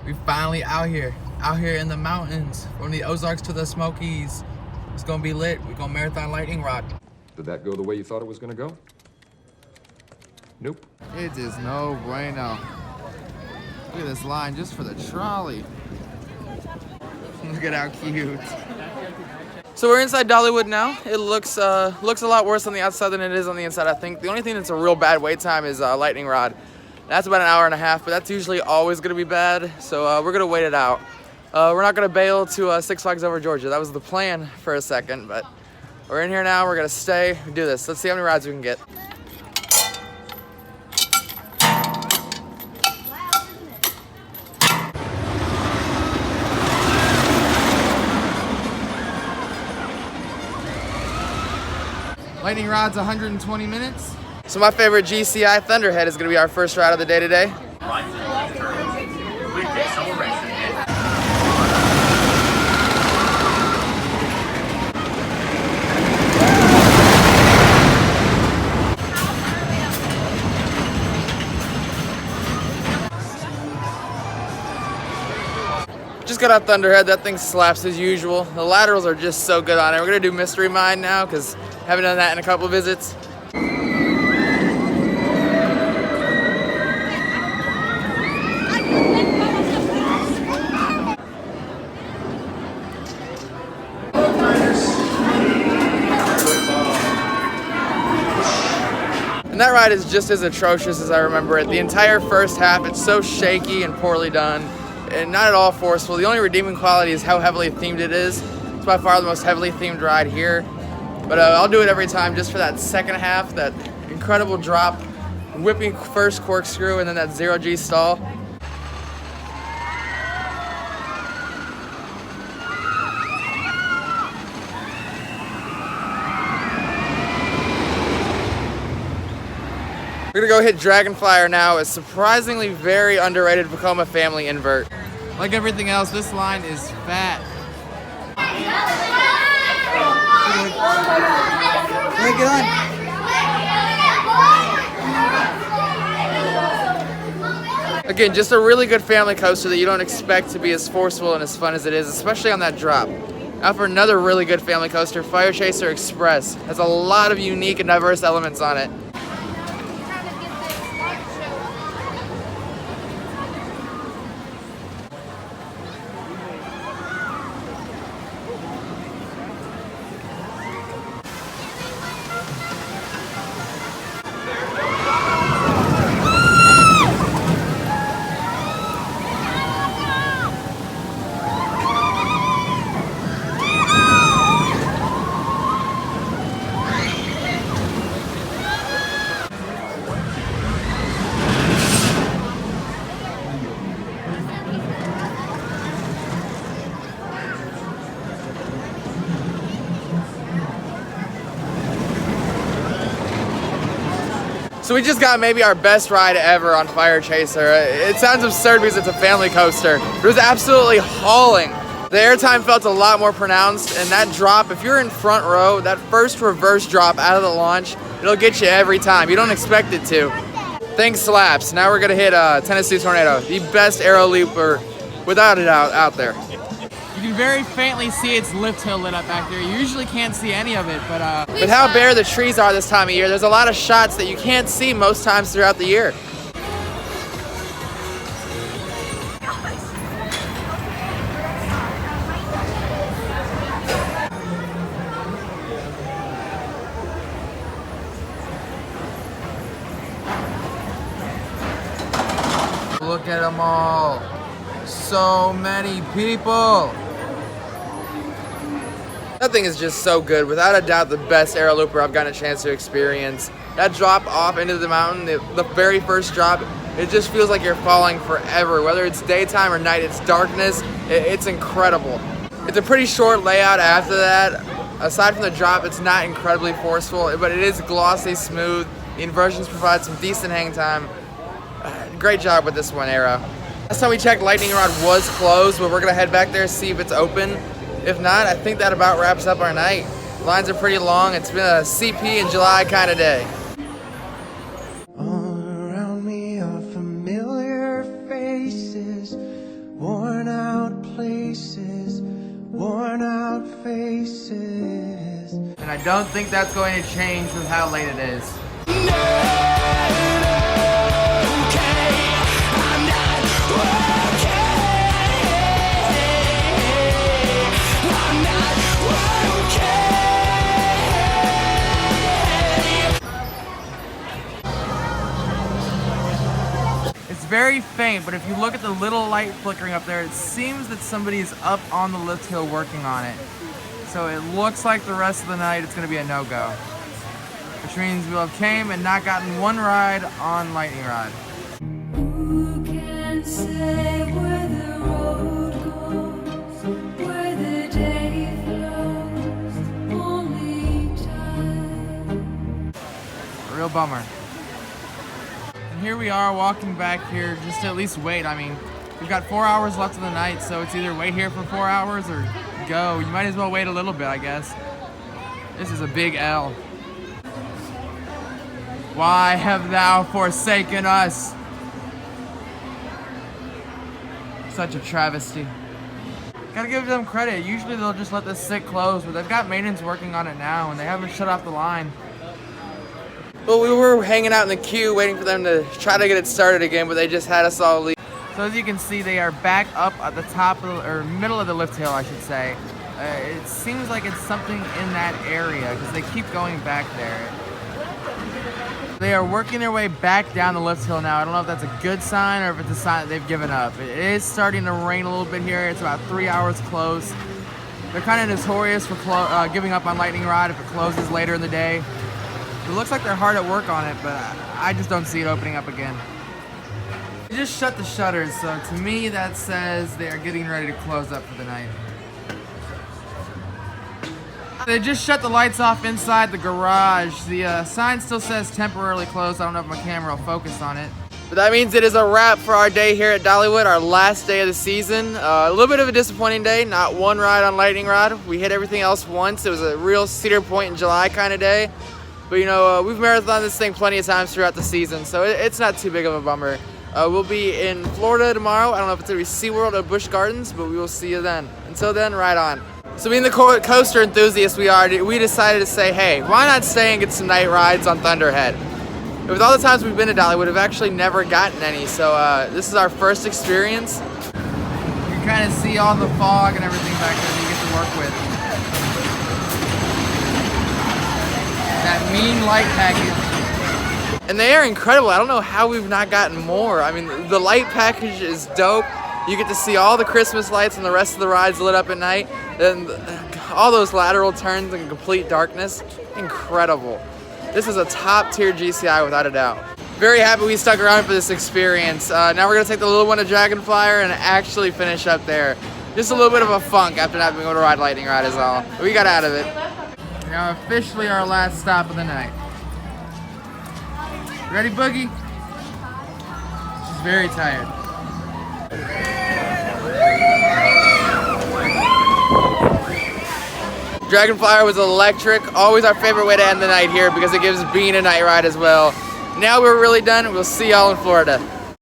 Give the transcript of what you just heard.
We finally out here in the mountains, from the Ozarks to the Smokies. It's gonna be lit. We're gonna marathon lightning rod. Did that go the way you thought it was gonna go? Nope. It is no bueno. Look at this line just for the trolley. Look at how cute. So we're inside Dollywood now. It looks a lot worse on the outside than it is on the inside, I think. The only thing that's a real bad wait time is lightning rod. That's about an hour and a half, but that's usually always gonna be bad. So we're gonna wait it out. We're not gonna bail to Six Flags Over Georgia. That was the plan for a second, but we're in here now. We're gonna stay, do this. Let's see how many rides we can get. Lightning rod's 120 minutes. So my favorite GCI Thunderhead is gonna be our first ride of the day today. Just got out Thunderhead. That thing slaps as usual. The laterals are just so good on it. We're gonna do Mystery Mine now because haven't done that in a couple visits. And that ride is just as atrocious as I remember it. The entire first half, it's so shaky and poorly done, and not at all forceful. The only redeeming quality is how heavily themed it is. It's by far the most heavily themed ride here. But I'll do it every time just for that second half, that incredible drop, whipping first corkscrew, and then that 0G stall. We're gonna go hit Dragonflyer now. It's surprisingly very underrated Vekoma family invert. Like everything else, this line is fat. Get on. Again, just a really good family coaster that you don't expect to be as forceful and as fun as it is, especially on that drop. Now for another really good family coaster, Fire Chaser Express. Has a lot of unique and diverse elements on it. So we just got maybe our best ride ever on Fire Chaser. It sounds absurd because it's a family coaster. It was absolutely hauling. The airtime felt a lot more pronounced, and that drop, if you're in front row, that first reverse drop out of the launch, it'll get you every time. You don't expect it to. Thing slaps. Now we're gonna hit Tennessee Tornado, the best aero looper without a doubt out there. You can very faintly see its lift hill lit up back there. You usually can't see any of it, but how bare the trees are this time of year, there's a lot of shots that you can't see most times throughout the year. Look at them all. So many people. That thing is just so good. Without a doubt, the best aero looper I've gotten a chance to experience. That drop off into the mountain, the very first drop, it just feels like you're falling forever. Whether it's daytime or night, it's darkness, it's incredible. It's a pretty short layout after that. Aside from the drop, it's not incredibly forceful, but it is glossy, smooth. The inversions provide some decent hang time. Great job with this one, Aero. Last time we checked, Lightning Rod was closed, but we're gonna head back there and see if it's open. If not, I think that about wraps up our night. Lines are pretty long. It's been a CP in July kind of day. All around me are familiar faces. worn out places, worn out faces. And I don't think that's going to change with how late it is. It's very faint, but if you look at the little light flickering up there, it seems that somebody's up on the lift hill working on it. So it looks like the rest of the night it's going to be a no-go. Which means we'll have came and not gotten one ride on Lightning Rod. Who can say where the road goes, where the day flows, only time. A real bummer. And here we are walking back here just to at least wait. I mean, we've got 4 hours left of the night, so it's either wait here for 4 hours or go. You might as well wait a little bit, I guess. This is a big L. Why have thou forsaken us? Such a travesty. Gotta give them credit. Usually they'll just let this sit closed, but they've got maintenance working on it now and they haven't shut off the line. Well, we were hanging out in the queue waiting for them to try to get it started again, but they just had us all leave. So as you can see, they are back up at the top of or middle of the lift hill, I should say. It seems like it's something in that area because they keep going back there. They are working their way back down the lift hill now. I don't know if that's a good sign or if it's a sign that they've given up. It is starting to rain a little bit here. It's about 3 hours close. They're kind of notorious for giving up on Lightning Rod if it closes later in the day. It looks like they're hard at work on it, but I just don't see it opening up again. They just shut the shutters, so to me that says they are getting ready to close up for the night. They just shut the lights off inside the garage. The sign still says temporarily closed. I don't know if my camera will focus on it. But that means it is a wrap for our day here at Dollywood, our last day of the season. A little bit of a disappointing day, not one ride on Lightning Rod. We hit everything else once. It was a real Cedar Point in July kind of day. But you know, we've marathoned this thing plenty of times throughout the season, so it's not too big of a bummer. We'll be in Florida tomorrow. I don't know if it's going to be SeaWorld or Busch Gardens, but we will see you then. Until then, ride on. So being the coaster enthusiasts we are, we decided to say, hey, why not stay and get some night rides on Thunderhead? With all the times we've been to Dollywood, we've actually never gotten any, so this is our first experience. You can kind of see all the fog and everything back there that you get to work with. That mean light package. And they are incredible. I don't know how we've not gotten more. I mean, the light package is dope. You get to see all the Christmas lights and the rest of the rides lit up at night. And all those lateral turns in complete darkness. Incredible. This is a top tier GCI without a doubt. Very happy we stuck around for this experience. Now we're gonna take the little one to Dragonflyer and actually finish up there. Just a little bit of a funk after not being able to ride Lightning Rod is all. But we got out of it. Now officially our last stop of the night. Ready, Boogie? She's very tired. Dragonflyer was electric. Always our favorite way to end the night here because it gives Bean a night ride as well. Now we're really done. We'll see y'all in Florida.